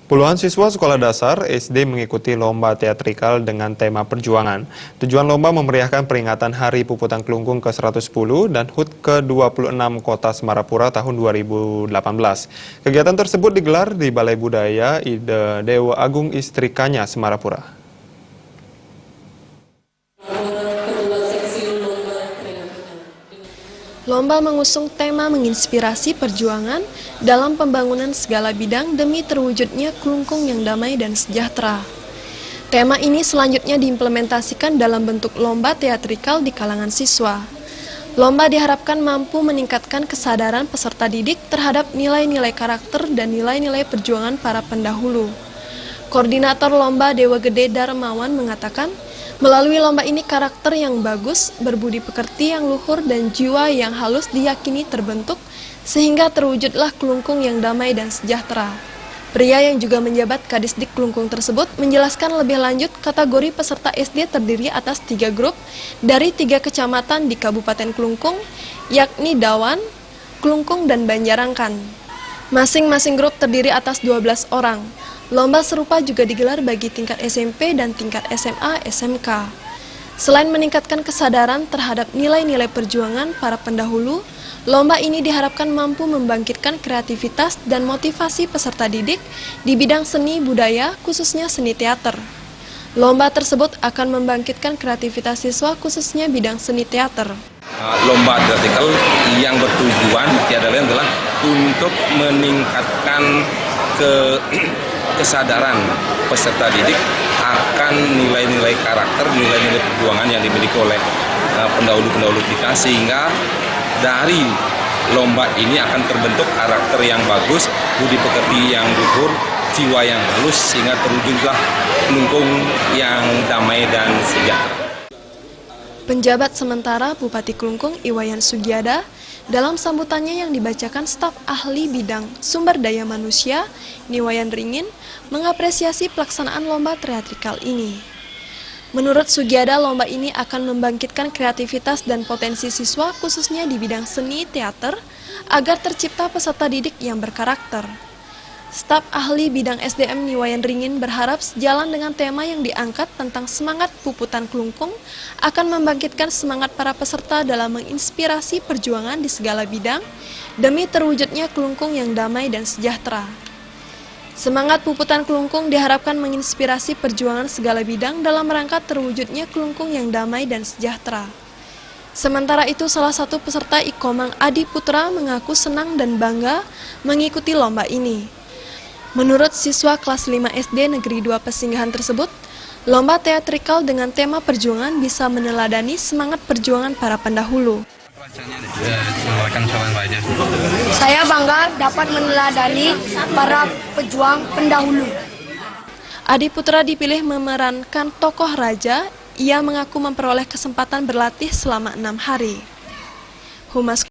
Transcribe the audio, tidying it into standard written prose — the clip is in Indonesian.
Puluhan siswa sekolah dasar SD mengikuti lomba teatrikal dengan tema perjuangan. Tujuan lomba memeriahkan peringatan Hari Puputan Kelungkung ke-110 dan HUT ke-26 Kota Semarapura tahun 2018. Kegiatan tersebut digelar di Balai Budaya Ide Dewa Agung Istrikanya, Semarapura. Lomba mengusung tema menginspirasi perjuangan dalam pembangunan segala bidang demi terwujudnya kelungkung yang damai dan sejahtera. Tema ini selanjutnya diimplementasikan dalam bentuk lomba teatrikal di kalangan siswa. Lomba diharapkan mampu meningkatkan kesadaran peserta didik terhadap nilai-nilai karakter dan nilai-nilai perjuangan para pendahulu. Koordinator Lomba Dewa Gede Darmawan mengatakan, melalui lomba ini karakter yang bagus, berbudi pekerti yang luhur, dan jiwa yang halus diyakini terbentuk, sehingga terwujudlah kelungkung yang damai dan sejahtera. Pria yang juga menjabat Kadisdik Kelungkung tersebut menjelaskan lebih lanjut kategori peserta SD terdiri atas 3 grup dari 3 kecamatan di Kabupaten Kelungkung, yakni Dawan, Kelungkung, dan Banjarangkan. Masing-masing grup terdiri atas 12 orang. Lomba serupa juga digelar bagi tingkat SMP dan tingkat SMA, SMK. Selain meningkatkan kesadaran terhadap nilai-nilai perjuangan para pendahulu, lomba ini diharapkan mampu membangkitkan kreativitas dan motivasi peserta didik di bidang seni budaya, khususnya seni teater. Lomba tersebut akan membangkitkan kreativitas siswa, khususnya bidang seni teater. Lomba teatrikal yang bertujuan tiada lain adalah untuk meningkatkan kesadaran peserta didik akan nilai-nilai karakter, nilai-nilai perjuangan yang dimiliki oleh pendahulu-pendahulu kita, sehingga dari lomba ini akan terbentuk karakter yang bagus, budi pekerti yang luhur, jiwa yang halus, sehingga terwujudlah kelungkung yang damai dan sejahtera. Penjabat sementara Bupati Kelungkung Iwayan Sugiada dalam sambutannya yang dibacakan staf ahli bidang sumber daya manusia Niwayan Ringin mengapresiasi pelaksanaan lomba teatrikal ini. Menurut Sugiada, lomba ini akan membangkitkan kreativitas dan potensi siswa khususnya di bidang seni teater agar tercipta peserta didik yang berkarakter. Staf ahli bidang SDM Niwayan Ringin berharap sejalan dengan tema yang diangkat tentang semangat Puputan Kelungkung akan membangkitkan semangat para peserta dalam menginspirasi perjuangan di segala bidang demi terwujudnya kelungkung yang damai dan sejahtera. Semangat Puputan Kelungkung diharapkan menginspirasi perjuangan segala bidang dalam rangka terwujudnya kelungkung yang damai dan sejahtera. Sementara itu, salah satu peserta Ikomang Adi Putra mengaku senang dan bangga mengikuti lomba ini. Menurut siswa kelas 5 SD Negeri 2 Pesinggahan tersebut, lomba teatrikal dengan tema perjuangan bisa meneladani semangat perjuangan para pendahulu. Saya bangga dapat meneladani para pejuang pendahulu. Adi Putra dipilih memerankan tokoh raja. Ia mengaku memperoleh kesempatan berlatih selama 6 hari. Humas